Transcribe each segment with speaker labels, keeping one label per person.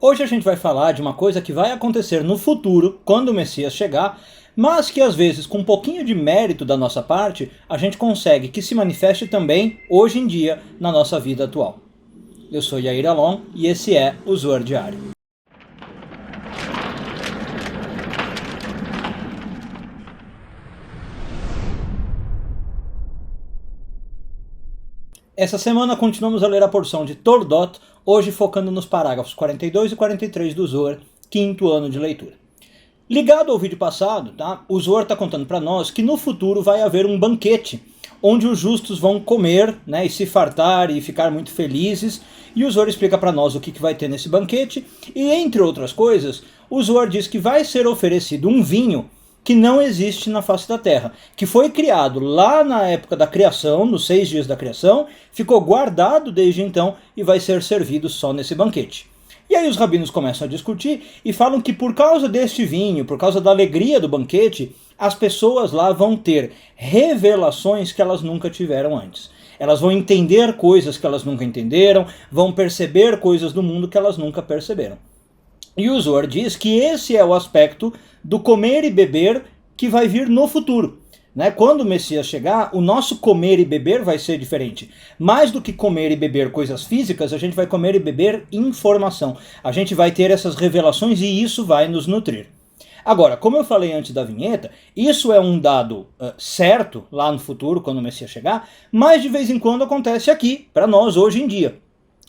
Speaker 1: Hoje a gente vai falar de uma coisa que vai acontecer no futuro, quando o Messias chegar, mas que às vezes com um pouquinho de mérito da nossa parte, a gente consegue que se manifeste também hoje em dia na nossa vida atual. Eu sou Yair Alon e esse é o Zoar Diário. Essa semana continuamos a ler a porção de Tordot, hoje focando nos parágrafos 42 e 43 do Zoar, quinto ano de leitura. Ligado ao vídeo passado, tá? O Zoar está contando para nós que no futuro vai haver um banquete, onde os justos vão comer, né, e se fartar e ficar muito felizes, e o Zoar explica para nós o que vai ter nesse banquete, e entre outras coisas, o Zoar diz que vai ser oferecido um vinho que não existe na face da Terra, que foi criado lá na época da criação, nos 6 dias da criação, ficou guardado desde então e vai ser servido só nesse banquete. E aí os rabinos começam a discutir e falam que por causa deste vinho, por causa da alegria do banquete, as pessoas lá vão ter revelações que elas nunca tiveram antes. Elas vão entender coisas que elas nunca entenderam, vão perceber coisas do mundo que elas nunca perceberam. E o Zoar diz que esse é o aspecto do comer e beber que vai vir no futuro. Né? Quando o Messias chegar, o nosso comer e beber vai ser diferente. Mais do que comer e beber coisas físicas, a gente vai comer e beber informação. A gente vai ter essas revelações e isso vai nos nutrir. Agora, como eu falei antes da vinheta, isso é um dado certo lá no futuro, quando o Messias chegar, mas de vez em quando acontece aqui, para nós, hoje em dia.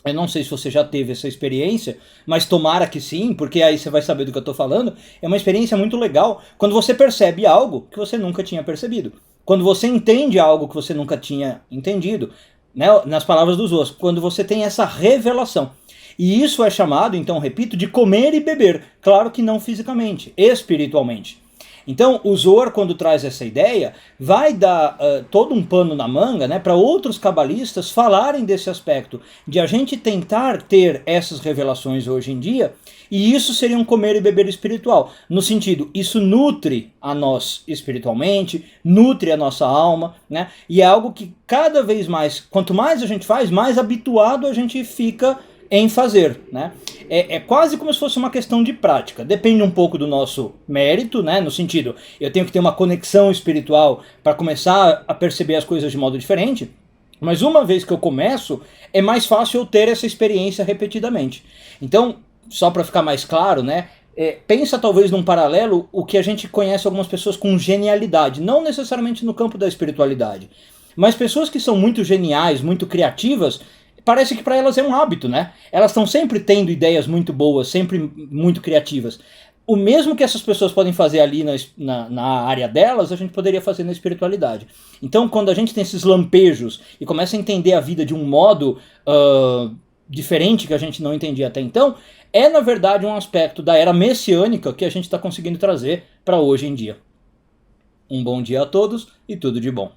Speaker 1: Eu não sei se você já teve essa experiência, mas tomara que sim, porque aí você vai saber do que eu estou falando. É uma experiência muito legal quando você percebe algo que você nunca tinha percebido. Quando você entende algo que você nunca tinha entendido, né, nas palavras dos outros, quando você tem essa revelação. E isso é chamado, então repito, de comer e beber. Claro que não fisicamente, espiritualmente. Então o Zoar, quando traz essa ideia, vai dar todo um pano na manga, né, para outros cabalistas falarem desse aspecto, de a gente tentar ter essas revelações hoje em dia, e isso seria um comer e beber espiritual. No sentido, isso nutre a nós espiritualmente, nutre a nossa alma, né, e é algo que cada vez mais, quanto mais a gente faz, mais habituado a gente fica em fazer, né? É quase como se fosse uma questão de prática. Depende um pouco do nosso mérito, né? No sentido, eu tenho que ter uma conexão espiritual para começar a perceber as coisas de modo diferente. Mas uma vez que eu começo, é mais fácil eu ter essa experiência repetidamente. Então, só para ficar mais claro, né? Pensa talvez num paralelo o que a gente conhece algumas pessoas com genialidade, não necessariamente no campo da espiritualidade, mas pessoas que são muito geniais, muito criativas. Parece que para elas é um hábito, né? Elas estão sempre tendo ideias muito boas, sempre muito criativas. O mesmo que essas pessoas podem fazer ali na área delas, a gente poderia fazer na espiritualidade. Então, quando a gente tem esses lampejos e começa a entender a vida de um modo diferente que a gente não entendia até então, é na verdade um aspecto da era messiânica que a gente está conseguindo trazer para hoje em dia. Um bom dia a todos e tudo de bom.